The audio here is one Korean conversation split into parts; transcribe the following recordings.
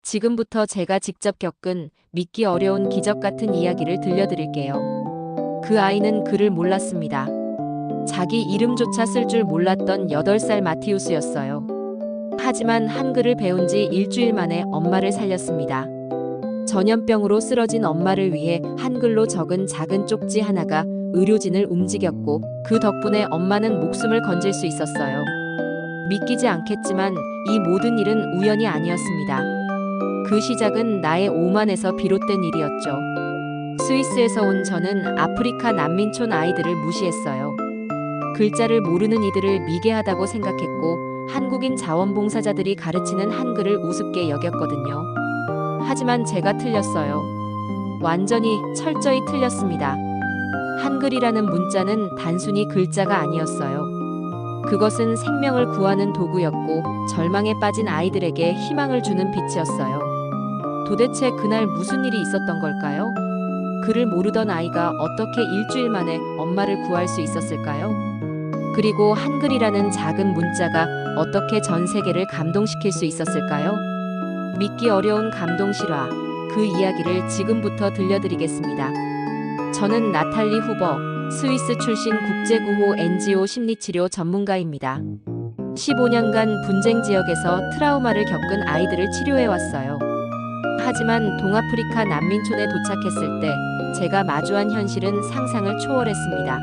지금부터 제가 직접 겪은 믿기 어려운 기적 같은 이야기를 들려드릴게요. 그 아이는 글을 몰랐습니다. 자기 이름조차 쓸 줄 몰랐던 8살 마티우스였어요. 하지만 한글을 배운 지 일주일 만에 엄마를 살렸습니다. 전염병으로 쓰러진 엄마를 위해 한글로 적은 작은 쪽지 하나가 의료진을 움직였고 그 덕분에 엄마는 목숨을 건질 수 있었어요. 믿기지 않겠지만 이 모든 일은 우연이 아니었습니다. 그 시작은 나의 오만에서 비롯된 일이었죠. 스위스에서 온 저는 아프리카 난민촌 아이들을 무시했어요. 글자를 모르는 이들을 미개하다고 생각했고 한국인 자원봉사자들이 가르치는 한글을 우습게 여겼거든요. 하지만 제가 틀렸어요. 완전히 철저히 틀렸습니다. 한글이라는 문자는 단순히 글자가 아니었어요. 그것은 생명을 구하는 도구였고 절망에 빠진 아이들에게 희망을 주는 빛이었어요. 도대체 그날 무슨 일이 있었던 걸까요? 글을 모르던 아이가 어떻게 일주일 만에 엄마를 구할 수 있었을까요? 그리고 한글이라는 작은 문자가 어떻게 전 세계를 감동시킬 수 있었을까요? 믿기 어려운 감동 실화, 그 이야기를 지금부터 들려드리겠습니다. 저는 나탈리 후버, 스위스 출신 국제구호 NGO 심리치료 전문가입니다. 15년간 분쟁 지역에서 트라우마를 겪은 아이들을 치료해왔어요. 하지만 동아프리카 난민촌에 도착했을 때 제가 마주한 현실은 상상을 초월했습니다.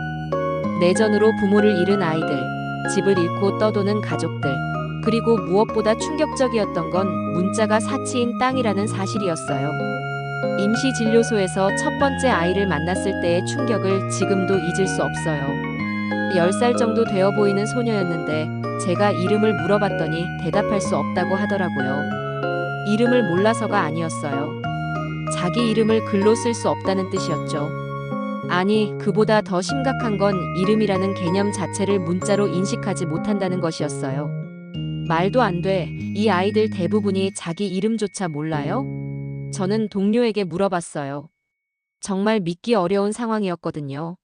내전으로 부모를 잃은 아이들, 집을 잃고 떠도는 가족들, 그리고 무엇보다 충격적이었던 건 문자가 사치인 땅이라는 사실이었어요. 임시진료소에서 첫 번째 아이를 만났을 때의 충격을 지금도 잊을 수 없어요. 10살 정도 되어 보이는 소녀였는데 제가 이름을 물어봤더니 대답할 수 없다고 하더라고요. 이름을 몰라서가 아니었어요. 자기 이름을 글로 쓸 수 없다는 뜻이었죠. 아니, 그보다 더 심각한 건 이름이라는 개념 자체를 문자로 인식하지 못한다는 것이었어요. 말도 안 돼. 이 아이들 대부분이 자기 이름조차 몰라요? 저는 동료에게 물어봤어요. 정말 믿기 어려운 상황이었거든요.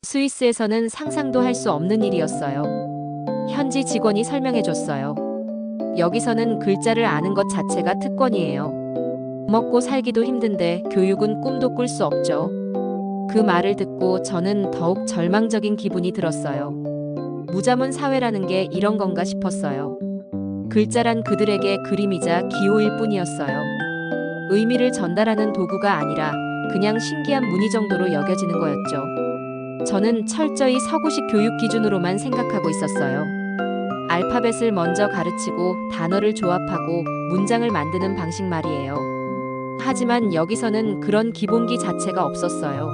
스위스에서는 상상도 할 수 없는 일이었어요. 현지 직원이 설명해줬어요. 여기서는 글자를 아는 것 자체가 특권이에요. 먹고 살기도 힘든데 교육은 꿈도 꿀 수 없죠. 그 말을 듣고 저는 더욱 절망적인 기분이 들었어요. 무자문 사회라는 게 이런 건가 싶었어요. 글자란 그들에게 그림이자 기호일 뿐이었어요. 의미를 전달하는 도구가 아니라 그냥 신기한 무늬 정도로 여겨지는 거였죠. 저는 철저히 서구식 교육 기준으로만 생각하고 있었어요. 알파벳을 먼저 가르치고 단어를 조합하고 문장을 만드는 방식 말이에요. 하지만 여기서는 그런 기본기 자체가 없었어요.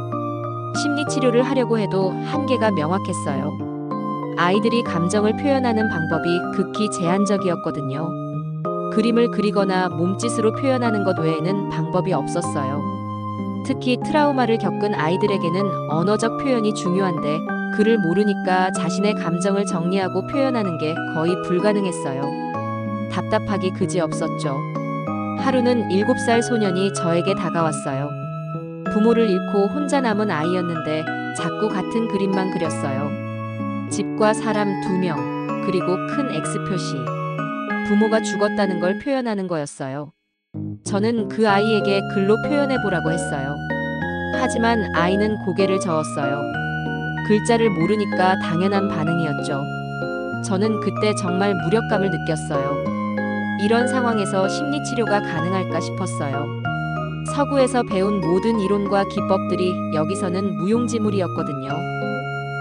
심리치료를 하려고 해도 한계가 명확했어요. 아이들이 감정을 표현하는 방법이 극히 제한적이었거든요. 그림을 그리거나 몸짓으로 표현하는 것 외에는 방법이 없었어요. 특히 트라우마를 겪은 아이들에게는 언어적 표현이 중요한데 글을 모르니까 자신의 감정을 정리하고 표현하는 게 거의 불가능했어요. 답답하기 그지없었죠. 하루는 7살 소년이 저에게 다가왔어요. 부모를 잃고 혼자 남은 아이였는데 자꾸 같은 그림만 그렸어요. 집과 사람 2명, 그리고 큰 X 표시. 부모가 죽었다는 걸 표현하는 거였어요. 저는 그 아이에게 글로 표현해보라고 했어요. 하지만 아이는 고개를 저었어요. 글자를 모르니까 당연한 반응이었죠. 저는 그때 정말 무력감을 느꼈어요. 이런 상황에서 심리치료가 가능할까 싶었어요. 서구에서 배운 모든 이론과 기법들이 여기서는 무용지물이었거든요.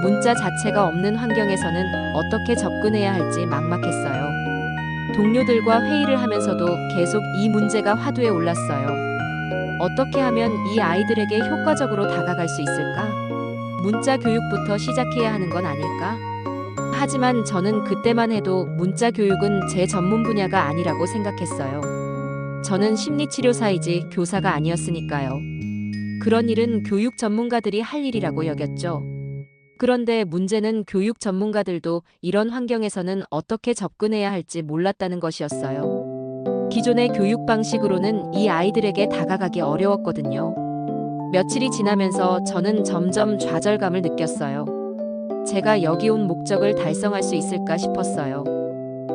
문자 자체가 없는 환경에서는 어떻게 접근해야 할지 막막했어요. 동료들과 회의를 하면서도 계속 이 문제가 화두에 올랐어요. 어떻게 하면 이 아이들에게 효과적으로 다가갈 수 있을까? 문자 교육부터 시작해야 하는 건 아닐까? 하지만 저는 그때만 해도 문자 교육은 제 전문 분야가 아니라고 생각했어요. 저는 심리치료사이지 교사가 아니었으니까요. 그런 일은 교육 전문가들이 할 일이라고 여겼죠. 그런데 문제는 교육 전문가들도 이런 환경에서는 어떻게 접근해야 할지 몰랐다는 것이었어요. 기존의 교육 방식으로는 이 아이들에게 다가가기 어려웠거든요. 며칠이 지나면서 저는 점점 좌절감을 느꼈어요. 제가 여기 온 목적을 달성할 수 있을까 싶었어요.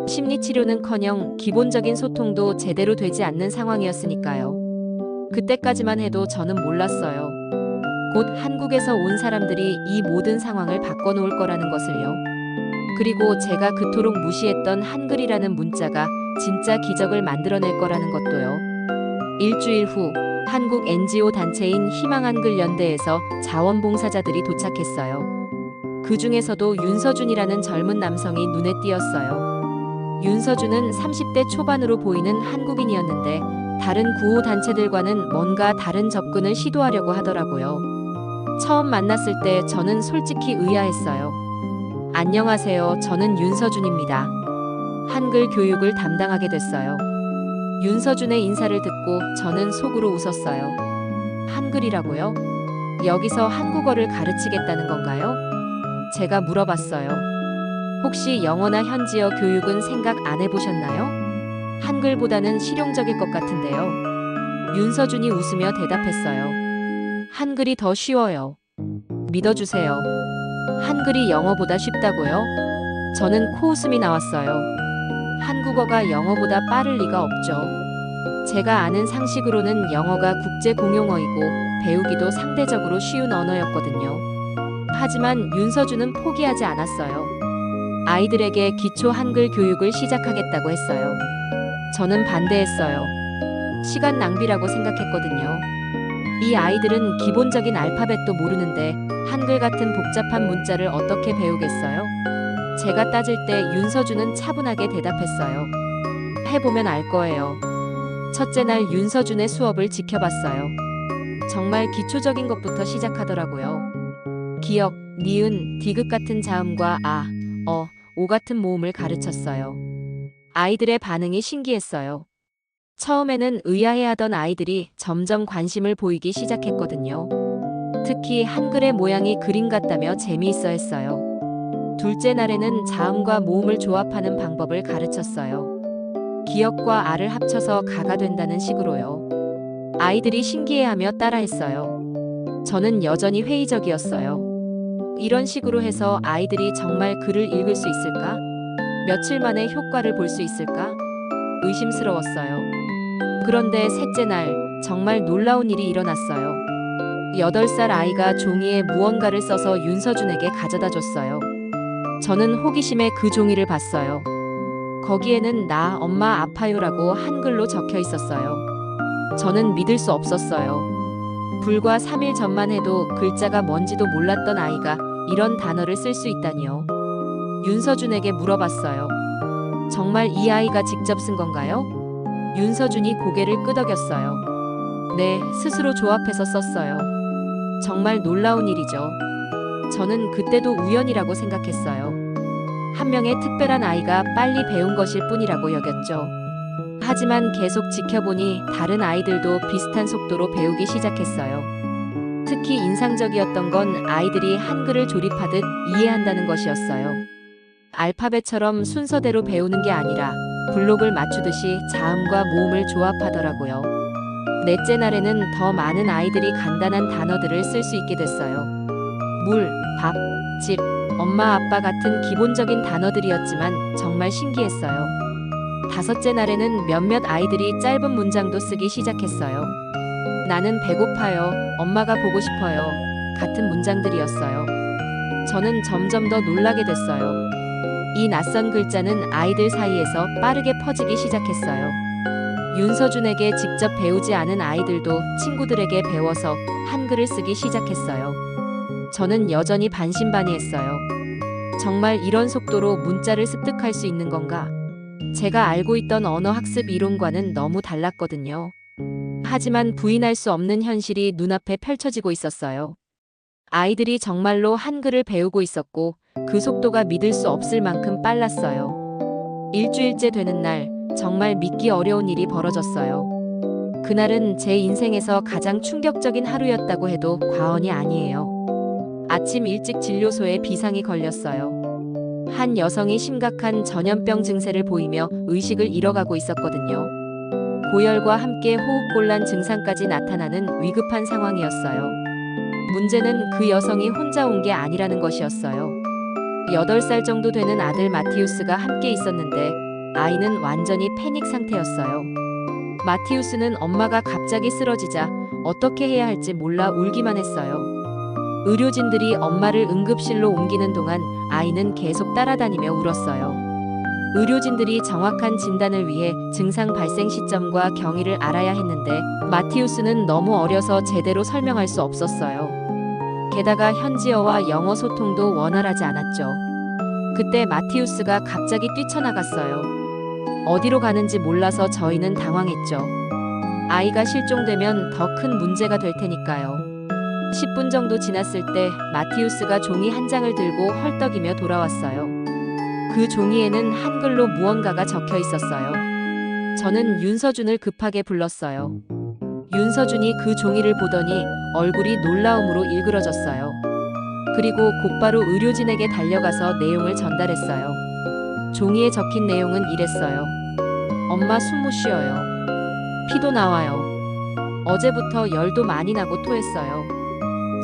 심리치료는커녕 기본적인 소통도 제대로 되지 않는 상황이었으니까요. 그때까지만 해도 저는 몰랐어요. 곧 한국에서 온 사람들이 이 모든 상황을 바꿔놓을 거라는 것을요. 그리고 제가 그토록 무시했던 한글이라는 문자가 진짜 기적을 만들어낼 거라는 것도요. 일주일 후 한국 NGO 단체인 희망한글연대에서 자원봉사자들이 도착했어요. 그 중에서도 윤서준이라는 젊은 남성이 눈에 띄었어요. 윤서준은 30대 초반으로 보이는 한국인이었는데 다른 구호 단체들과는 뭔가 다른 접근을 시도하려고 하더라고요. 처음 만났을 때 저는 솔직히 의아했어요. 안녕하세요. 저는 윤서준입니다. 한글 교육을 담당하게 됐어요. 윤서준의 인사를 듣고 저는 속으로 웃었어요. 한글이라고요? 여기서 한국어를 가르치겠다는 건가요? 제가 물어봤어요. 혹시 영어나 현지어 교육은 생각 안 해보셨나요? 한글보다는 실용적일 것 같은데요. 윤서준이 웃으며 대답했어요. 한글이 더 쉬워요. 믿어주세요. 한글이 영어보다 쉽다고요? 저는 코웃음이 나왔어요. 한국어가 영어보다 빠를 리가 없죠. 제가 아는 상식으로는 영어가 국제 공용어이고 배우기도 상대적으로 쉬운 언어였거든요. 하지만 윤서준은 포기하지 않았어요. 아이들에게 기초 한글 교육을 시작하겠다고 했어요. 저는 반대했어요. 시간 낭비라고 생각했거든요. 이 아이들은 기본적인 알파벳도 모르는데 한글 같은 복잡한 문자를 어떻게 배우겠어요? 제가 따질 때 윤서준은 차분하게 대답했어요. 해보면 알 거예요. 첫째 날 윤서준의 수업을 지켜봤어요. 정말 기초적인 것부터 시작하더라고요. 기역, 니은, 디귿 같은 자음과 아, 오 같은 모음을 가르쳤어요. 아이들의 반응이 신기했어요. 처음에는 의아해하던 아이들이 점점 관심을 보이기 시작했거든요. 특히 한글의 모양이 그림 같다며 재미있어 했어요. 둘째 날에는 자음과 모음을 조합하는 방법을 가르쳤어요. 기역과 아를 합쳐서 가가 된다는 식으로요. 아이들이 신기해하며 따라했어요. 저는 여전히 회의적이었어요. 이런 식으로 해서 아이들이 정말 글을 읽을 수 있을까? 며칠 만에 효과를 볼 수 있을까? 의심스러웠어요. 그런데 셋째 날 정말 놀라운 일이 일어났어요. 8살 아이가 종이에 무언가를 써서 윤서준에게 가져다 줬어요. 저는 호기심에 그 종이를 봤어요. 거기에는 나 엄마 아파요라고 한글로 적혀 있었어요. 저는 믿을 수 없었어요. 불과 3일 전만 해도 글자가 뭔지도 몰랐던 아이가 이런 단어를 쓸 수 있다니요. 윤서준에게 물어봤어요. 정말 이 아이가 직접 쓴 건가요? 윤서준이 고개를 끄덕였어요. 네, 스스로 조합해서 썼어요. 정말 놀라운 일이죠. 저는 그때도 우연이라고 생각했어요. 한 명의 특별한 아이가 빨리 배운 것일 뿐이라고 여겼죠. 하지만 계속 지켜보니 다른 아이들도 비슷한 속도로 배우기 시작했어요. 특히 인상적이었던 건 아이들이 한글을 조립하듯 이해한다는 것이었어요. 알파벳처럼 순서대로 배우는 게 아니라 블록을 맞추듯이 자음과 모음을 조합하더라고요. 넷째 날에는 더 많은 아이들이 간단한 단어들을 쓸 수 있게 됐어요. 물, 밥, 집, 엄마, 아빠 같은 기본적인 단어들이었지만 정말 신기했어요. 다섯째 날에는 몇몇 아이들이 짧은 문장도 쓰기 시작했어요. 나는 배고파요. 엄마가 보고 싶어요. 같은 문장들이었어요. 저는 점점 더 놀라게 됐어요. 이 낯선 글자는 아이들 사이에서 빠르게 퍼지기 시작했어요. 윤서준에게 직접 배우지 않은 아이들도 친구들에게 배워서 한글을 쓰기 시작했어요. 저는 여전히 반신반의했어요. 정말 이런 속도로 문자를 습득할 수 있는 건가? 제가 알고 있던 언어 학습 이론과는 너무 달랐거든요. 하지만 부인할 수 없는 현실이 눈앞에 펼쳐지고 있었어요. 아이들이 정말로 한글을 배우고 있었고 그 속도가 믿을 수 없을 만큼 빨랐어요. 일주일째 되는 날 정말 믿기 어려운 일이 벌어졌어요. 그날은 제 인생에서 가장 충격적인 하루였다고 해도 과언이 아니에요. 아침 일찍 진료소에 비상이 걸렸어요. 한 여성이 심각한 전염병 증세를 보이며 의식을 잃어가고 있었거든요. 고열과 함께 호흡곤란 증상까지 나타나는 위급한 상황이었어요. 문제는 그 여성이 혼자 온 게 아니라는 것이었어요. 8살 정도 되는 아들 마티우스가 함께 있었는데 아이는 완전히 패닉 상태였어요. 마티우스는 엄마가 갑자기 쓰러지자 어떻게 해야 할지 몰라 울기만 했어요. 의료진들이 엄마를 응급실로 옮기는 동안 아이는 계속 따라다니며 울었어요. 의료진들이 정확한 진단을 위해 증상 발생 시점과 경위를 알아야 했는데 마티우스는 너무 어려서 제대로 설명할 수 없었어요. 게다가 현지어와 영어 소통도 원활하지 않았죠. 그때 마티우스가 갑자기 뛰쳐나갔어요. 어디로 가는지 몰라서 저희는 당황했죠. 아이가 실종되면 더 큰 문제가 될 테니까요. 10분 정도 지났을 때 마티우스가 종이 한 장을 들고 헐떡이며 돌아왔어요. 그 종이에는 한글로 무언가가 적혀 있었어요. 저는 윤서준을 급하게 불렀어요. 윤서준이 그 종이를 보더니 얼굴이 놀라움으로 일그러졌어요. 그리고 곧바로 의료진에게 달려가서 내용을 전달했어요. 종이에 적힌 내용은 이랬어요. 엄마 숨 못 쉬어요. 피도 나와요. 어제부터 열도 많이 나고 토했어요.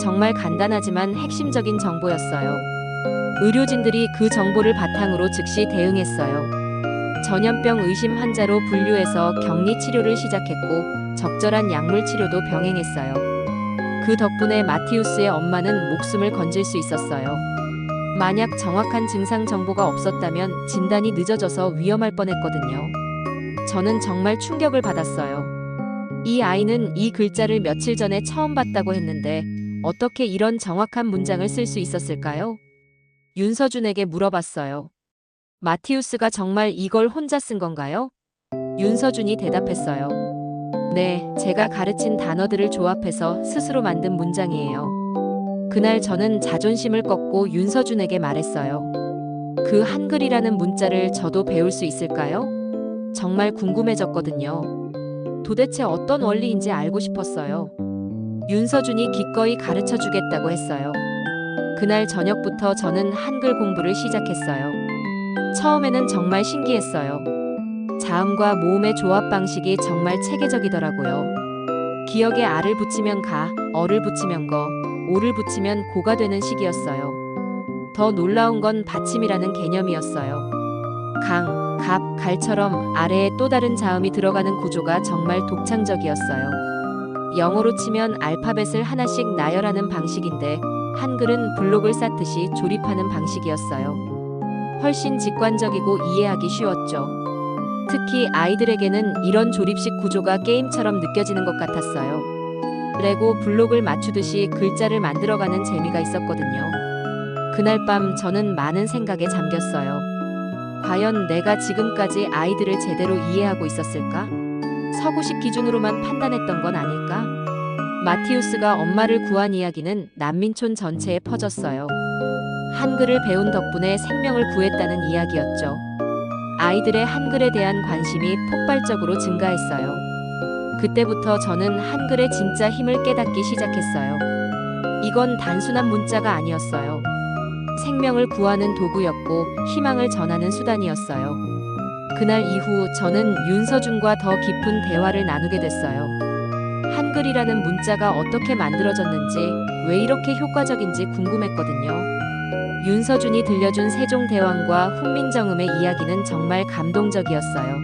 정말 간단하지만 핵심적인 정보였어요. 의료진들이 그 정보를 바탕으로 즉시 대응했어요. 전염병 의심 환자로 분류해서 격리 치료를 시작했고 적절한 약물 치료도 병행했어요. 그 덕분에 마티우스의 엄마는 목숨을 건질 수 있었어요. 만약 정확한 증상 정보가 없었다면 진단이 늦어져서 위험할 뻔했거든요. 저는 정말 충격을 받았어요. 이 아이는 이 글자를 며칠 전에 처음 봤다고 했는데 어떻게 이런 정확한 문장을 쓸 수 있었을까요? 윤서준에게 물어봤어요. 마티우스가 정말 이걸 혼자 쓴 건가요? 윤서준이 대답했어요. 네, 제가 가르친 단어들을 조합해서 스스로 만든 문장이에요. 그날 저는 자존심을 꺾고 윤서준에게 말했어요. 그 한글이라는 문자를 저도 배울 수 있을까요? 정말 궁금해졌거든요. 도대체 어떤 원리인지 알고 싶었어요. 윤서준이 기꺼이 가르쳐 주겠다고 했어요. 그날 저녁부터 저는 한글 공부를 시작했어요. 처음에는 정말 신기했어요. 자음과 모음의 조합 방식이 정말 체계적이더라고요. 기역에 아를 붙이면 가, 어를 붙이면 거, 오를 붙이면 고가 되는 식이었어요. 더 놀라운 건 받침이라는 개념이었어요. 강, 갑, 갈처럼 아래에 또 다른 자음이 들어가는 구조가 정말 독창적이었어요. 영어로 치면 알파벳을 하나씩 나열하는 방식인데 한글은 블록을 쌓듯이 조립하는 방식이었어요. 훨씬 직관적이고 이해하기 쉬웠죠. 특히 아이들에게는 이런 조립식 구조가 게임처럼 느껴지는 것 같았어요. 레고 블록을 맞추듯이 글자를 만들어가는 재미가 있었거든요. 그날 밤 저는 많은 생각에 잠겼어요. 과연 내가 지금까지 아이들을 제대로 이해하고 있었을까? 서구식 기준으로만 판단했던 건 아닐까? 마티우스가 엄마를 구한 이야기는 난민촌 전체에 퍼졌어요. 한글을 배운 덕분에 생명을 구했다는 이야기였죠. 아이들의 한글에 대한 관심이 폭발적으로 증가했어요. 그때부터 저는 한글의 진짜 힘을 깨닫기 시작했어요. 이건 단순한 문자가 아니었어요. 생명을 구하는 도구였고 희망을 전하는 수단이었어요. 그날 이후 저는 윤서준과 더 깊은 대화를 나누게 됐어요. 한글이라는 문자가 어떻게 만들어졌는지, 왜 이렇게 효과적인지 궁금했거든요. 윤서준이 들려준 세종대왕과 훈민정음의 이야기는 정말 감동적이었어요.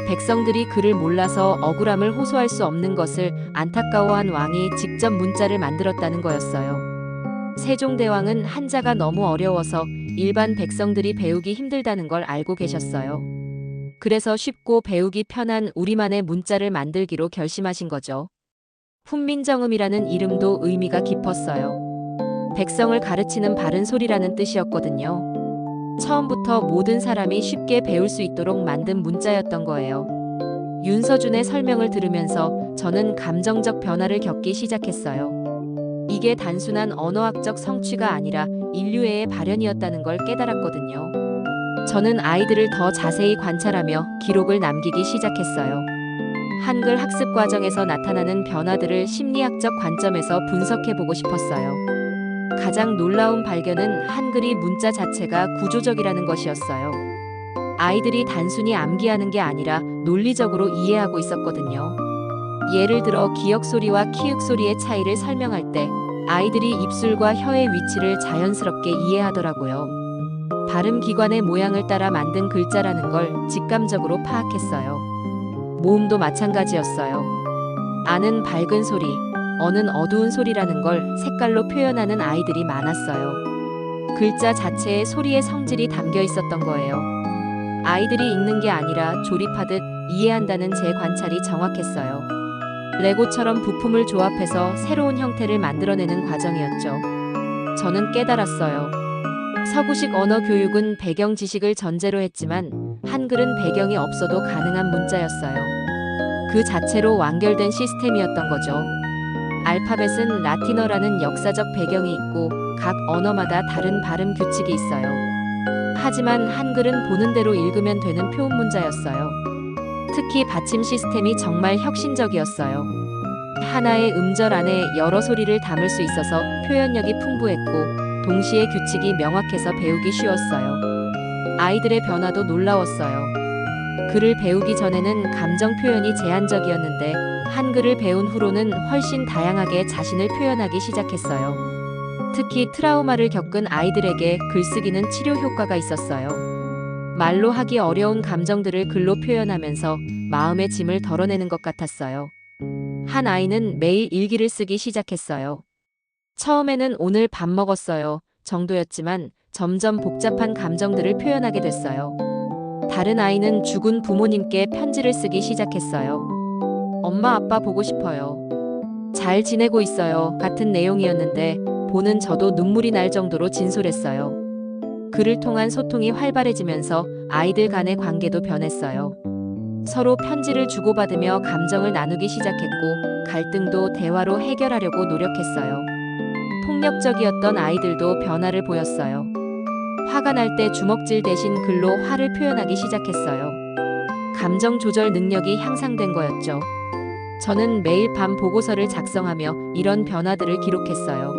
백성들이 글을 몰라서 억울함을 호소할 수 없는 것을 안타까워한 왕이 직접 문자를 만들었다는 거였어요. 세종대왕은 한자가 너무 어려워서 일반 백성들이 배우기 힘들다는 걸 알고 계셨어요. 그래서 쉽고 배우기 편한 우리만의 문자를 만들기로 결심하신 거죠. 훈민정음이라는 이름도 의미가 깊었어요. 백성을 가르치는 바른 소리라는 뜻이었거든요. 처음부터 모든 사람이 쉽게 배울 수 있도록 만든 문자였던 거예요. 윤서준의 설명을 들으면서 저는 감정적 변화를 겪기 시작했어요. 이게 단순한 언어학적 성취가 아니라 인류애의 발현이었다는 걸 깨달았거든요. 저는 아이들을 더 자세히 관찰하며 기록을 남기기 시작했어요. 한글 학습 과정에서 나타나는 변화들을 심리학적 관점에서 분석해보고 싶었어요. 가장 놀라운 발견은 한글이 문자 자체가 구조적이라는 것이었어요. 아이들이 단순히 암기하는 게 아니라 논리적으로 이해하고 있었거든요. 예를 들어 기역 소리와 키읔 소리의 차이를 설명할 때 아이들이 입술과 혀의 위치를 자연스럽게 이해하더라고요. 발음기관의 모양을 따라 만든 글자라는 걸 직감적으로 파악했어요. 모음도 마찬가지였어요. 아는 밝은 소리, 어는 어두운 소리라는 걸 색깔로 표현하는 아이들이 많았어요. 글자 자체에 소리의 성질이 담겨 있었던 거예요. 아이들이 읽는 게 아니라 조립하듯 이해한다는 제 관찰이 정확했어요. 레고처럼 부품을 조합해서 새로운 형태를 만들어내는 과정이었죠. 저는 깨달았어요. 서구식 언어 교육은 배경 지식을 전제로 했지만 한글은 배경이 없어도 가능한 문자였어요. 그 자체로 완결된 시스템이었던 거죠. 알파벳은 라틴어라는 역사적 배경이 있고 각 언어마다 다른 발음 규칙이 있어요. 하지만 한글은 보는 대로 읽으면 되는 표음 문자였어요. 특히 받침 시스템이 정말 혁신적이었어요. 하나의 음절 안에 여러 소리를 담을 수 있어서 표현력이 풍부했고 동시에 규칙이 명확해서 배우기 쉬웠어요. 아이들의 변화도 놀라웠어요. 글을 배우기 전에는 감정 표현이 제한적이었는데 한글을 배운 후로는 훨씬 다양하게 자신을 표현하기 시작했어요. 특히 트라우마를 겪은 아이들에게 글쓰기는 치료 효과가 있었어요. 말로 하기 어려운 감정들을 글로 표현하면서 마음의 짐을 덜어내는 것 같았어요. 한 아이는 매일 일기를 쓰기 시작했어요. 처음에는 오늘 밥 먹었어요 정도였지만 점점 복잡한 감정들을 표현하게 됐어요. 다른 아이는 죽은 부모님께 편지를 쓰기 시작했어요. 엄마 아빠 보고 싶어요. 잘 지내고 있어요 같은 내용이었는데 보는 저도 눈물이 날 정도로 진솔했어요. 글을 통한 소통이 활발해지면서 아이들 간의 관계도 변했어요. 서로 편지를 주고받으며 감정을 나누기 시작했고 갈등도 대화로 해결하려고 노력했어요. 폭력적이었던 아이들도 변화를 보였어요. 화가 날 때 주먹질 대신 글로 화를 표현하기 시작했어요. 감정 조절 능력이 향상된 거였죠. 저는 매일 밤 보고서를 작성하며 이런 변화들을 기록했어요.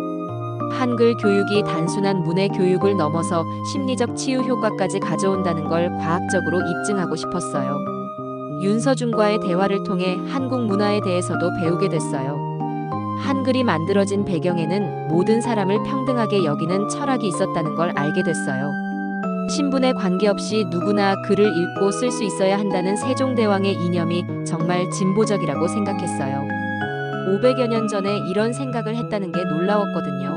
한글 교육이 단순한 문해 교육을 넘어서 심리적 치유 효과까지 가져온다는 걸 과학적으로 입증하고 싶었어요. 윤서준과의 대화를 통해 한국 문화에 대해서도 배우게 됐어요. 한글이 만들어진 배경에는 모든 사람을 평등하게 여기는 철학이 있었다는 걸 알게 됐어요. 신분에 관계없이 누구나 글을 읽고 쓸 수 있어야 한다는 세종대왕의 이념이 정말 진보적이라고 생각했어요. 500여 년 전에 이런 생각을 했다는 게 놀라웠거든요.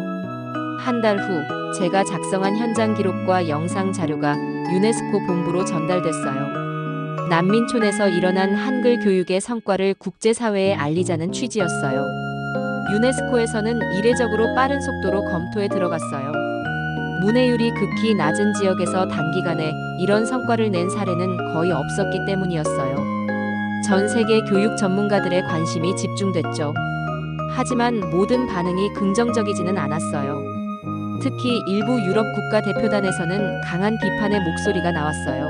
한 달 후 제가 작성한 현장 기록과 영상 자료가 유네스코 본부로 전달됐어요. 난민촌에서 일어난 한글 교육의 성과를 국제사회에 알리자는 취지였어요. 유네스코에서는 이례적으로 빠른 속도로 검토에 들어갔어요. 문해율이 극히 낮은 지역에서 단기간에 이런 성과를 낸 사례는 거의 없었기 때문이었어요. 전 세계 교육 전문가들의 관심이 집중됐죠. 하지만 모든 반응이 긍정적이지는 않았어요. 특히 일부 유럽 국가 대표단에서는 강한 비판의 목소리가 나왔어요.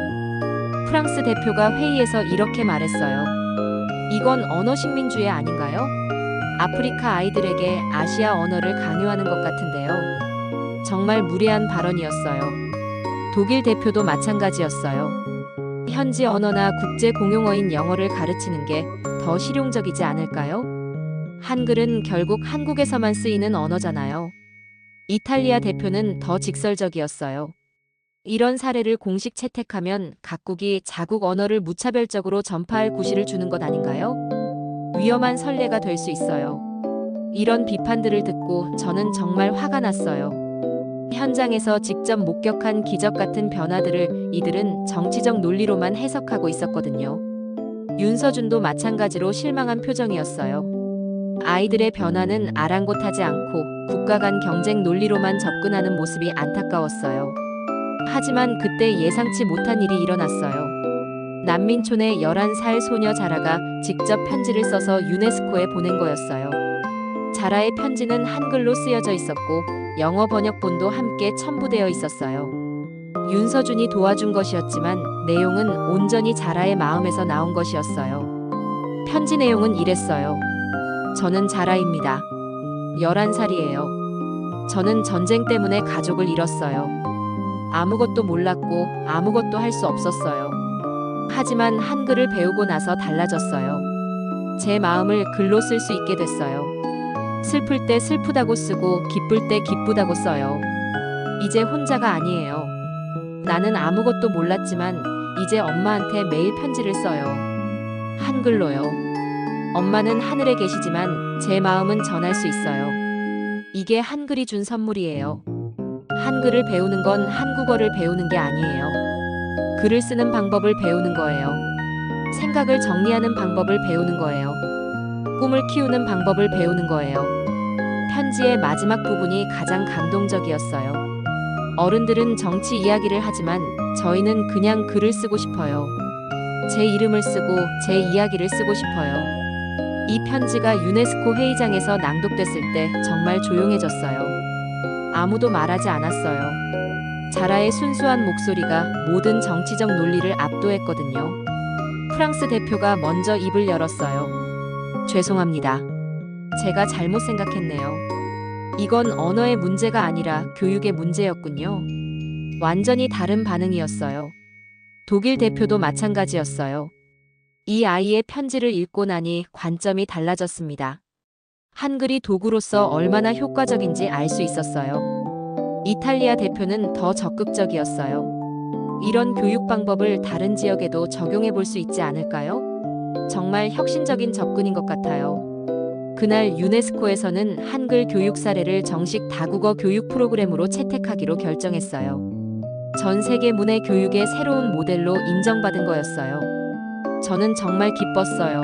프랑스 대표가 회의에서 이렇게 말했어요. 이건 언어 식민주의 아닌가요? 아프리카 아이들에게 아시아 언어를 강요하는 것 같은데요. 정말 무례한 발언이었어요. 독일 대표도 마찬가지였어요. 현지 언어나 국제 공용어인 영어를 가르치는 게 더 실용적이지 않을까요? 한글은 결국 한국에서만 쓰이는 언어잖아요. 이탈리아 대표는 더 직설적이었어요. 이런 사례를 공식 채택하면 각국이 자국 언어를 무차별적으로 전파할 구실을 주는 것 아닌가요? 위험한 선례가 될 수 있어요. 이런 비판들을 듣고 저는 정말 화가 났어요. 현장에서 직접 목격한 기적 같은 변화들을 이들은 정치적 논리로만 해석하고 있었거든요. 윤서준도 마찬가지로 실망한 표정이었어요. 아이들의 변화는 아랑곳하지 않고 국가 간 경쟁 논리로만 접근하는 모습이 안타까웠어요. 하지만 그때 예상치 못한 일이 일어났어요. 난민촌의 11살 소녀 자라가 직접 편지를 써서 유네스코에 보낸 거였어요. 자라의 편지는 한글로 쓰여져 있었고 영어 번역본도 함께 첨부되어 있었어요. 윤서준이 도와준 것이었지만 내용은 온전히 자라의 마음에서 나온 것이었어요. 편지 내용은 이랬어요. 저는 자라입니다. 11살이에요. 저는 전쟁 때문에 가족을 잃었어요. 아무것도 몰랐고 아무것도 할 수 없었어요. 하지만 한글을 배우고 나서 달라졌어요. 제 마음을 글로 쓸 수 있게 됐어요. 슬플 때 슬프다고 쓰고 기쁠 때 기쁘다고 써요. 이제 혼자가 아니에요. 나는 아무것도 몰랐지만 이제 엄마한테 매일 편지를 써요. 한글로요. 엄마는 하늘에 계시지만 제 마음은 전할 수 있어요. 이게 한글이 준 선물이에요. 한글을 배우는 건 한국어를 배우는 게 아니에요. 글을 쓰는 방법을 배우는 거예요. 생각을 정리하는 방법을 배우는 거예요. 꿈을 키우는 방법을 배우는 거예요. 편지의 마지막 부분이 가장 감동적이었어요. 어른들은 정치 이야기를 하지만 저희는 그냥 글을 쓰고 싶어요. 제 이름을 쓰고 제 이야기를 쓰고 싶어요. 이 편지가 유네스코 회의장에서 낭독됐을 때 정말 조용해졌어요. 아무도 말하지 않았어요. 자라의 순수한 목소리가 모든 정치적 논리를 압도했거든요. 프랑스 대표가 먼저 입을 열었어요. 죄송합니다. 제가 잘못 생각했네요. 이건 언어의 문제가 아니라 교육의 문제였군요. 완전히 다른 반응이었어요. 독일 대표도 마찬가지였어요. 이 아이의 편지를 읽고 나니 관점이 달라졌습니다. 한글이 도구로서 얼마나 효과적인지 알 수 있었어요. 이탈리아 대표는 더 적극적이었어요. 이런 교육 방법을 다른 지역에도 적용해 볼 수 있지 않을까요? 정말 혁신적인 접근인 것 같아요. 그날 유네스코에서는 한글 교육 사례를 정식 다국어 교육 프로그램으로 채택하기로 결정했어요. 전 세계 문해 교육의 새로운 모델로 인정받은 거였어요. 저는 정말 기뻤어요.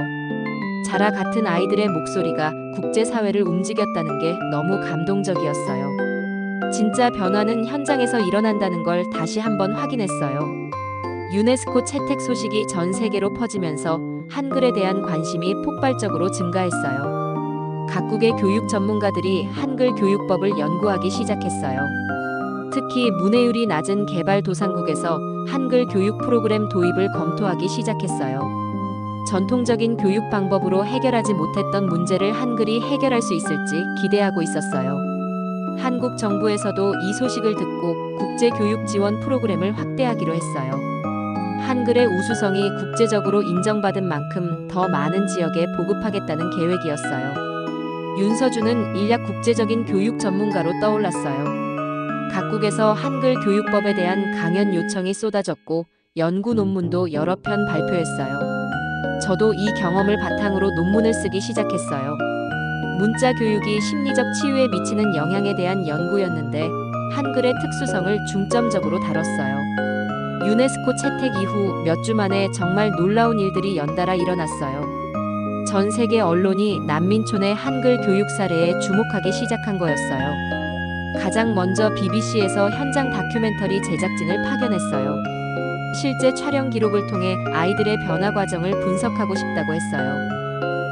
자라 같은 아이들의 목소리가 국제사회를 움직였다는 게 너무 감동적이었어요. 진짜 변화는 현장에서 일어난다는 걸 다시 한번 확인했어요. 유네스코 채택 소식이 전 세계로 퍼지면서 한글에 대한 관심이 폭발적으로 증가했어요. 각국의 교육 전문가들이 한글 교육법을 연구하기 시작했어요. 특히 문해율이 낮은 개발도상국에서 한글 교육 프로그램 도입을 검토하기 시작했어요. 전통적인 교육 방법으로 해결하지 못했던 문제를 한글이 해결할 수 있을지 기대하고 있었어요. 한국 정부에서도 이 소식을 듣고 국제교육 지원 프로그램을 확대하기로 했어요. 한글의 우수성이 국제적으로 인정받은 만큼 더 많은 지역에 보급하겠다는 계획이었어요. 윤서준은 인력 국제적인 교육 전문가로 떠올랐어요. 각국에서 한글 교육법에 대한 강연 요청이 쏟아졌고 연구 논문도 여러 편 발표했어요. 저도 이 경험을 바탕으로 논문을 쓰기 시작했어요. 문자 교육이 심리적 치유에 미치는 영향에 대한 연구였는데 한글의 특수성을 중점적으로 다뤘어요. 유네스코 채택 이후 몇 주 만에 정말 놀라운 일들이 연달아 일어났어요. 전 세계 언론이 난민촌의 한글 교육 사례에 주목하기 시작한 거였어요. 가장 먼저 BBC에서 현장 다큐멘터리 제작진을 파견했어요. 실제 촬영 기록을 통해 아이들의 변화 과정을 분석하고 싶다고 했어요.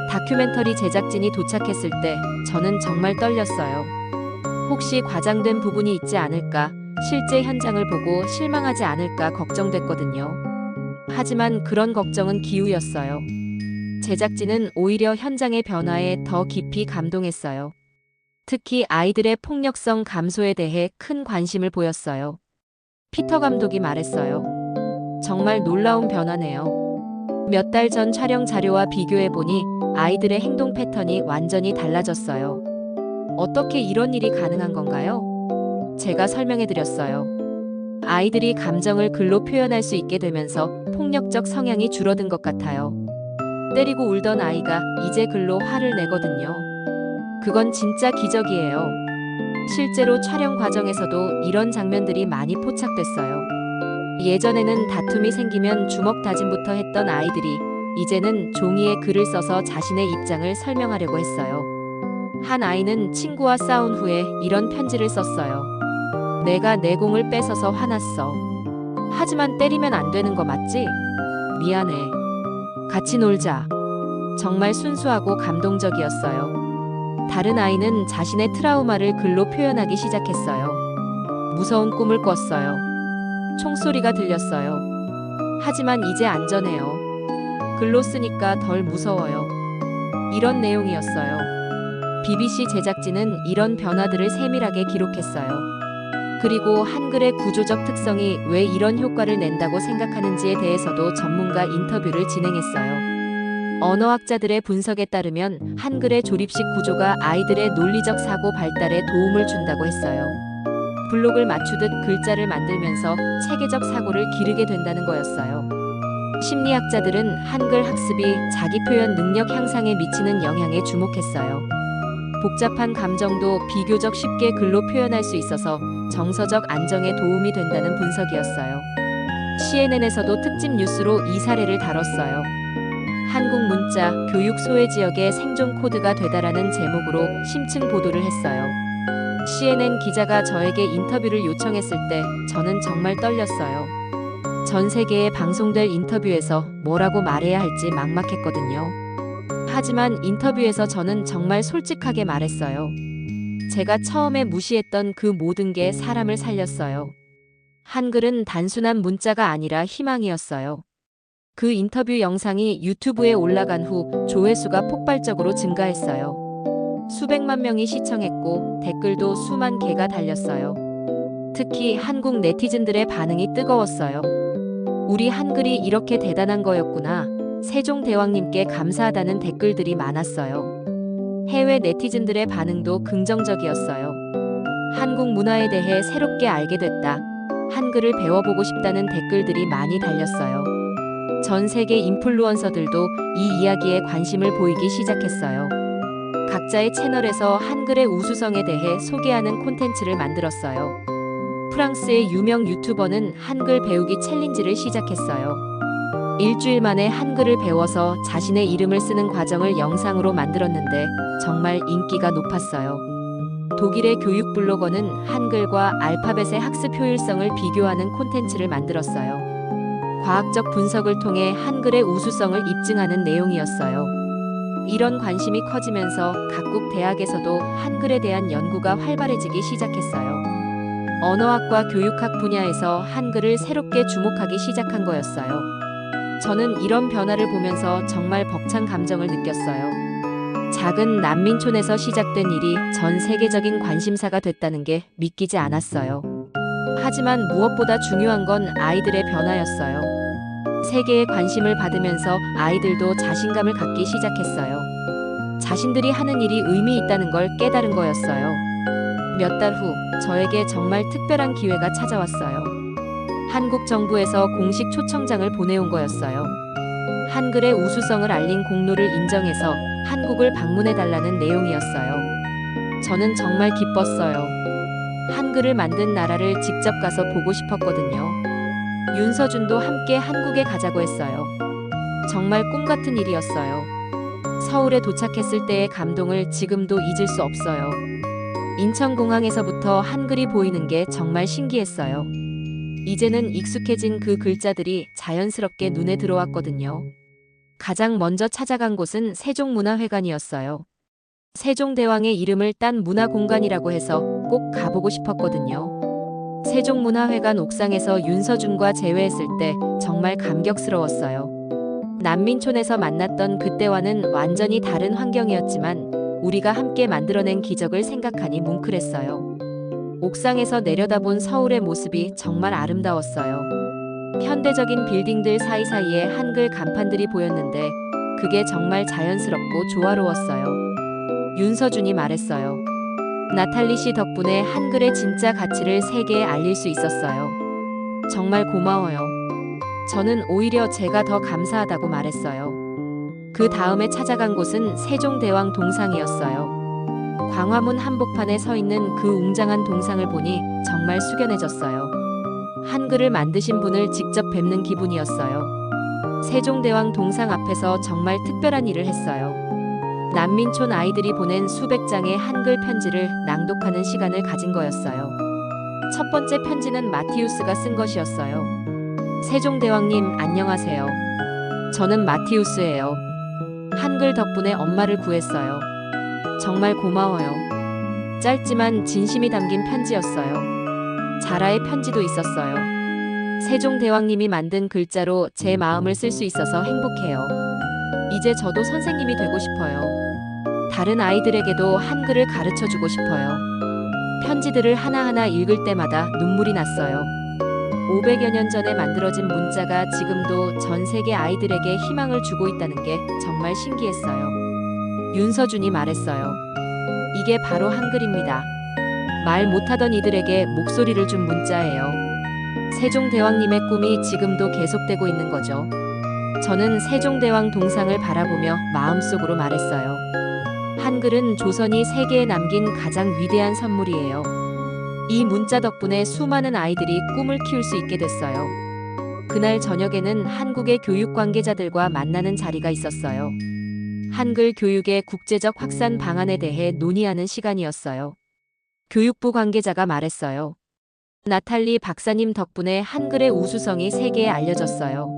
다큐멘터리 제작진이 도착했을 때 저는 정말 떨렸어요. 혹시 과장된 부분이 있지 않을까, 실제 현장을 보고 실망하지 않을까 걱정됐거든요. 하지만 그런 걱정은 기우였어요. 제작진은 오히려 현장의 변화에 더 깊이 감동했어요. 특히 아이들의 폭력성 감소에 대해 큰 관심을 보였어요. 피터 감독이 말했어요. 정말 놀라운 변화네요. 몇 달 전 촬영 자료와 비교해보니 아이들의 행동 패턴이 완전히 달라졌어요. 어떻게 이런 일이 가능한 건가요? 제가 설명해드렸어요. 아이들이 감정을 글로 표현할 수 있게 되면서 폭력적 성향이 줄어든 것 같아요. 때리고 울던 아이가 이제 글로 화를 내거든요. 그건 진짜 기적이에요. 실제로 촬영 과정에서도 이런 장면들이 많이 포착됐어요. 예전에는 다툼이 생기면 주먹 다짐부터 했던 아이들이 이제는 종이에 글을 써서 자신의 입장을 설명하려고 했어요. 한 아이는 친구와 싸운 후에 이런 편지를 썼어요. 내가 내 공을 뺏어서 화났어. 하지만 때리면 안 되는 거 맞지? 미안해. 같이 놀자. 정말 순수하고 감동적이었어요. 다른 아이는 자신의 트라우마를 글로 표현하기 시작했어요. 무서운 꿈을 꿨어요. 총소리가 들렸어요. 하지만 이제 안전해요. 글로 쓰니까 덜 무서워요. 이런 내용이었어요. BBC 제작진은 이런 변화들을 세밀하게 기록했어요. 그리고 한글의 구조적 특성이 왜 이런 효과를 낸다고 생각하는지에 대해서도 전문가 인터뷰를 진행했어요. 언어학자들의 분석에 따르면 한글의 조립식 구조가 아이들의 논리적 사고 발달에 도움을 준다고 했어요. 블록을 맞추듯 글자를 만들면서 체계적 사고를 기르게 된다는 거였어요. 심리학자들은 한글 학습이 자기 표현 능력 향상에 미치는 영향에 주목했어요. 복잡한 감정도 비교적 쉽게 글로 표현할 수 있어서 정서적 안정에 도움이 된다는 분석이었어요. CNN에서도 특집 뉴스로 이 사례를 다뤘어요. 한국 문자, 교육 소외 지역의 생존 코드가 되다라는 제목으로 심층 보도를 했어요. CNN 기자가 저에게 인터뷰를 요청했을 때 저는 정말 떨렸어요. 전 세계에 방송될 인터뷰에서 뭐라고 말해야 할지 막막했거든요. 하지만 인터뷰에서 저는 정말 솔직하게 말했어요. 제가 처음에 무시했던 그 모든 게 사람을 살렸어요. 한글은 단순한 문자가 아니라 희망이었어요. 그 인터뷰 영상이 유튜브에 올라간 후 조회수가 폭발적으로 증가했어요. 수백만 명이 시청했고 댓글도 수만 개가 달렸어요. 특히 한국 네티즌들의 반응이 뜨거웠어요. 우리 한글이 이렇게 대단한 거였구나. 세종대왕님께 감사하다는 댓글들이 많았어요. 해외 네티즌들의 반응도 긍정적이었어요. 한국 문화에 대해 새롭게 알게 됐다. 한글을 배워보고 싶다는 댓글들이 많이 달렸어요. 전 세계 인플루언서들도 이 이야기에 관심을 보이기 시작했어요. 각자의 채널에서 한글의 우수성에 대해 소개하는 콘텐츠를 만들었어요. 프랑스의 유명 유튜버는 한글 배우기 챌린지를 시작했어요. 일주일 만에 한글을 배워서 자신의 이름을 쓰는 과정을 영상으로 만들었는데 정말 인기가 높았어요. 독일의 교육 블로거는 한글과 알파벳의 학습 효율성을 비교하는 콘텐츠를 만들었어요. 과학적 분석을 통해 한글의 우수성을 입증하는 내용이었어요. 이런 관심이 커지면서 각국 대학에서도 한글에 대한 연구가 활발해지기 시작했어요. 언어학과 교육학 분야에서 한글을 새롭게 주목하기 시작한 거였어요. 저는 이런 변화를 보면서 정말 벅찬 감정을 느꼈어요. 작은 난민촌에서 시작된 일이 전 세계적인 관심사가 됐다는 게 믿기지 않았어요. 하지만 무엇보다 중요한 건 아이들의 변화였어요. 세계의 관심을 받으면서 아이들도 자신감을 갖기 시작했어요. 자신들이 하는 일이 의미 있다는 걸 깨달은 거였어요. 몇 달 후 저에게 정말 특별한 기회가 찾아왔어요. 한국 정부에서 공식 초청장을 보내온 거였어요. 한글의 우수성을 알린 공로를 인정해서 한국을 방문해달라는 내용이었어요. 저는 정말 기뻤어요. 한글을 만든 나라를 직접 가서 보고 싶었거든요. 윤서준도 함께 한국에 가자고 했어요. 정말 꿈 같은 일이었어요. 서울에 도착했을 때의 감동을 지금도 잊을 수 없어요. 인천공항에서부터 한글이 보이는 게 정말 신기했어요. 이제는 익숙해진 그 글자들이 자연스럽게 눈에 들어왔거든요. 가장 먼저 찾아간 곳은 세종문화회관이었어요. 세종대왕의 이름을 딴 문화공간이라고 해서 꼭 가보고 싶었거든요. 세종문화회관 옥상에서 윤서준과 재회했을 때 정말 감격스러웠어요. 난민촌에서 만났던 그때와는 완전히 다른 환경이었지만 우리가 함께 만들어낸 기적을 생각하니 뭉클했어요. 옥상에서 내려다본 서울의 모습이 정말 아름다웠어요. 현대적인 빌딩들 사이사이에 한글 간판들이 보였는데 그게 정말 자연스럽고 조화로웠어요. 윤서준이 말했어요. 나탈리 씨 덕분에 한글의 진짜 가치를 세계에 알릴 수 있었어요. 정말 고마워요. 저는 오히려 제가 더 감사하다고 말했어요. 그 다음에 찾아간 곳은 세종대왕 동상이었어요. 광화문 한복판에 서 있는 그 웅장한 동상을 보니 정말 숙연해졌어요. 한글을 만드신 분을 직접 뵙는 기분이었어요. 세종대왕 동상 앞에서 정말 특별한 일을 했어요. 난민촌 아이들이 보낸 수백 장의 한글 편지를 낭독하는 시간을 가진 거였어요. 첫 번째 편지는 마티우스가 쓴 것이었어요. 세종대왕님, 안녕하세요. 저는 마티우스예요. 한글 덕분에 엄마를 구했어요. 정말 고마워요. 짧지만 진심이 담긴 편지였어요. 자라의 편지도 있었어요. 세종대왕님이 만든 글자로 제 마음을 쓸 수 있어서 행복해요. 이제 저도 선생님이 되고 싶어요. 다른 아이들에게도 한글을 가르쳐주고 싶어요. 편지들을 하나하나 읽을 때마다 눈물이 났어요. 500여 년 전에 만들어진 문자가 지금도 전 세계 아이들에게 희망을 주고 있다는 게 정말 신기했어요. 윤서준이 말했어요. 이게 바로 한글입니다. 말 못하던 이들에게 목소리를 준 문자예요. 세종대왕님의 꿈이 지금도 계속되고 있는 거죠. 저는 세종대왕 동상을 바라보며 마음속으로 말했어요. 한글은 조선이 세계에 남긴 가장 위대한 선물이에요. 이 문자 덕분에 수많은 아이들이 꿈을 키울 수 있게 됐어요. 그날 저녁에는 한국의 교육 관계자들과 만나는 자리가 있었어요. 한글 교육의 국제적 확산 방안에 대해 논의하는 시간이었어요. 교육부 관계자가 말했어요. 나탈리 박사님 덕분에 한글의 우수성이 세계에 알려졌어요.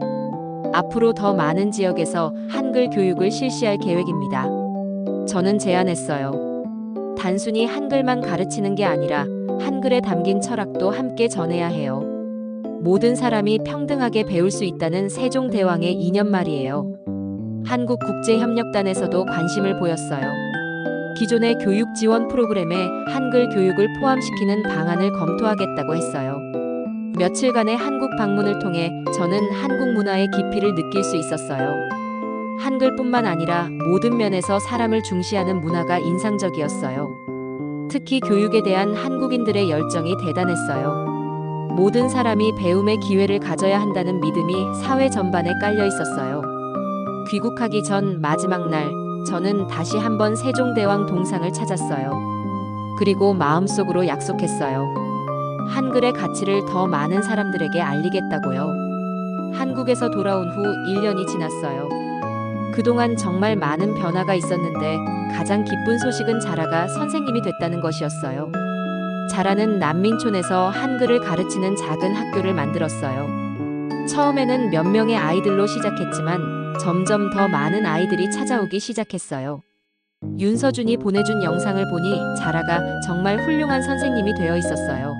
앞으로 더 많은 지역에서 한글 교육을 실시할 계획입니다. 저는 제안했어요. 단순히 한글만 가르치는 게 아니라 한글에 담긴 철학도 함께 전해야 해요. 모든 사람이 평등하게 배울 수 있다는 세종대왕의 이념 말이에요. 한국국제협력단에서도 관심을 보였어요. 기존의 교육 지원 프로그램에 한글 교육을 포함시키는 방안을 검토하겠다고 했어요. 며칠간의 한국 방문을 통해 저는 한국 문화의 깊이를 느낄 수 있었어요. 한글뿐만 아니라 모든 면에서 사람을 중시하는 문화가 인상적이었어요. 특히 교육에 대한 한국인들의 열정이 대단했어요. 모든 사람이 배움의 기회를 가져야 한다는 믿음이 사회 전반에 깔려 있었어요. 귀국하기 전 마지막 날, 저는 다시 한번 세종대왕 동상을 찾았어요. 그리고 마음속으로 약속했어요. 한글의 가치를 더 많은 사람들에게 알리겠다고요. 한국에서 돌아온 후 1년이 지났어요. 그동안 정말 많은 변화가 있었는데 가장 기쁜 소식은 자라가 선생님이 됐다는 것이었어요. 자라는 난민촌에서 한글을 가르치는 작은 학교를 만들었어요. 처음에는 몇 명의 아이들로 시작했지만 점점 더 많은 아이들이 찾아오기 시작했어요. 윤서준이 보내준 영상을 보니 자라가 정말 훌륭한 선생님이 되어 있었어요.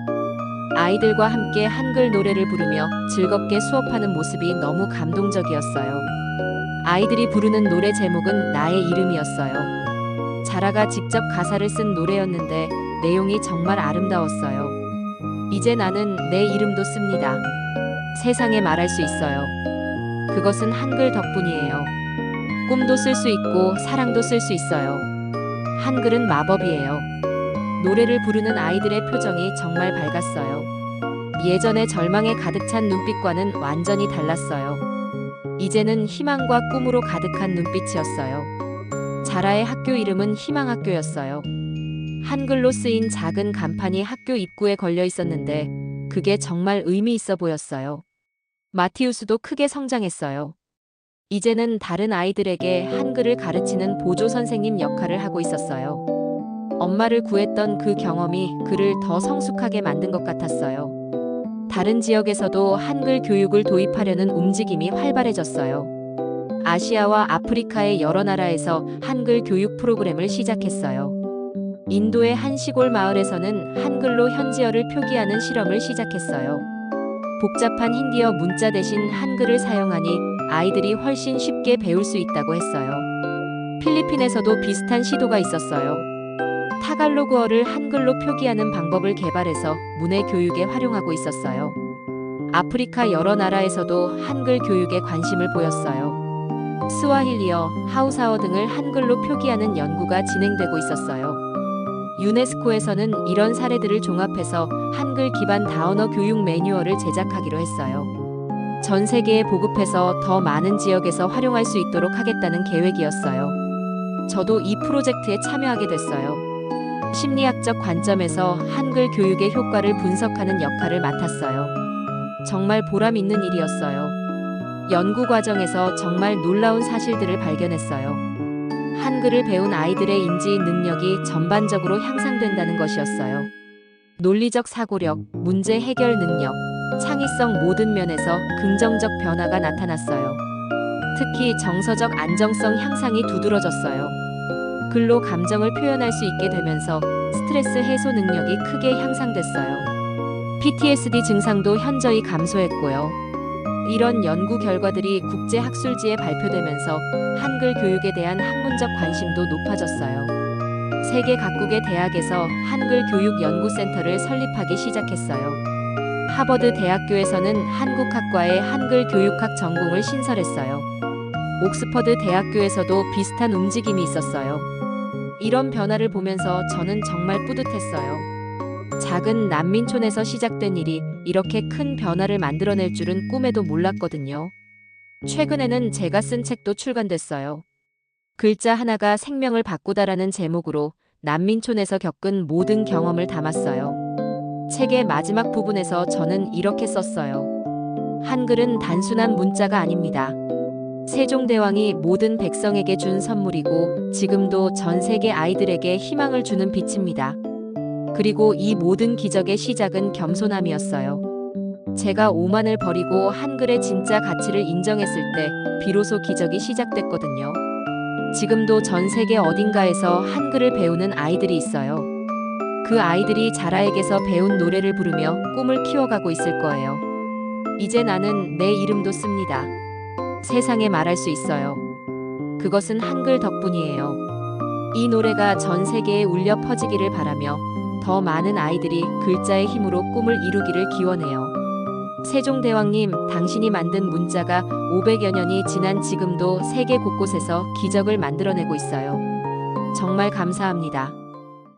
아이들과 함께 한글 노래를 부르며 즐겁게 수업하는 모습이 너무 감동적이었어요. 아이들이 부르는 노래 제목은 나의 이름이었어요. 자라가 직접 가사를 쓴 노래였는데 내용이 정말 아름다웠어요. 이제 나는 내 이름도 씁니다. 세상에 말할 수 있어요. 그것은 한글 덕분이에요. 꿈도 쓸 수 있고 사랑도 쓸 수 있어요. 한글은 마법이에요. 노래를 부르는 아이들의 표정이 정말 밝았어요. 예전에 절망에 가득 찬 눈빛과는 완전히 달랐어요. 이제는 희망과 꿈으로 가득한 눈빛이었어요. 자라의 학교 이름은 희망학교였어요. 한글로 쓰인 작은 간판이 학교 입구에 걸려 있었는데 그게 정말 의미 있어 보였어요. 마티우스도 크게 성장했어요. 이제는 다른 아이들에게 한글을 가르치는 보조 선생님 역할을 하고 있었어요. 엄마를 구했던 그 경험이 그를 더 성숙하게 만든 것 같았어요. 다른 지역에서도 한글 교육을 도입하려는 움직임이 활발해졌어요. 아시아와 아프리카의 여러 나라에서 한글 교육 프로그램을 시작했어요. 인도의 한 시골 마을에서는 한글로 현지어를 표기하는 실험을 시작했어요. 복잡한 힌디어 문자 대신 한글을 사용하니 아이들이 훨씬 쉽게 배울 수 있다고 했어요. 필리핀에서도 비슷한 시도가 있었어요. 타갈로그어를 한글로 표기하는 방법을 개발해서 문해 교육에 활용하고 있었어요. 아프리카 여러 나라에서도 한글 교육에 관심을 보였어요. 스와힐리어, 하우사어 등을 한글로 표기하는 연구가 진행되고 있었어요. 유네스코에서는 이런 사례들을 종합해서 한글 기반 다언어 교육 매뉴얼을 제작하기로 했어요. 전 세계에 보급해서 더 많은 지역에서 활용할 수 있도록 하겠다는 계획이었어요. 저도 이 프로젝트에 참여하게 됐어요. 심리학적 관점에서 한글 교육의 효과를 분석하는 역할을 맡았어요. 정말 보람 있는 일이었어요. 연구 과정에서 정말 놀라운 사실들을 발견했어요. 한글을 배운 아이들의 인지 능력이 전반적으로 향상된다는 것이었어요. 논리적 사고력, 문제 해결 능력, 창의성 모든 면에서 긍정적 변화가 나타났어요. 특히 정서적 안정성 향상이 두드러졌어요. 글로 감정을 표현할 수 있게 되면서 스트레스 해소 능력이 크게 향상됐어요. PTSD 증상도 현저히 감소했고요. 이런 연구 결과들이 국제학술지에 발표되면서 한글 교육에 대한 학문적 관심도 높아졌어요. 세계 각국의 대학에서 한글 교육 연구센터를 설립하기 시작했어요. 하버드 대학교에서는 한국학과에 한글 교육학 전공을 신설했어요. 옥스퍼드 대학교에서도 비슷한 움직임이 있었어요. 이런 변화를 보면서 저는 정말 뿌듯했어요. 작은 난민촌에서 시작된 일이 이렇게 큰 변화를 만들어낼 줄은 꿈에도 몰랐거든요. 최근에는 제가 쓴 책도 출간됐어요. 글자 하나가 생명을 바꾸다라는 제목으로 난민촌에서 겪은 모든 경험을 담았어요. 책의 마지막 부분에서 저는 이렇게 썼어요. 한글은 단순한 문자가 아닙니다. 세종대왕이 모든 백성에게 준 선물이고 지금도 전 세계 아이들에게 희망을 주는 빛입니다. 그리고 이 모든 기적의 시작은 겸손함이었어요. 제가 오만을 버리고 한글의 진짜 가치를 인정했을 때 비로소 기적이 시작됐거든요. 지금도 전 세계 어딘가에서 한글을 배우는 아이들이 있어요. 그 아이들이 자라에게서 배운 노래를 부르며 꿈을 키워가고 있을 거예요. 이제 나는 내 이름도 씁니다. 세상에 말할 수 있어요. 그것은 한글 덕분이에요. 이 노래가 전 세계에 울려 퍼지기를 바라며 더 많은 아이들이 글자의 힘으로 꿈을 이루기를 기원해요. 세종대왕님, 당신이 만든 문자가 500여 년이 지난 지금도 세계 곳곳에서 기적을 만들어내고 있어요. 정말 감사합니다.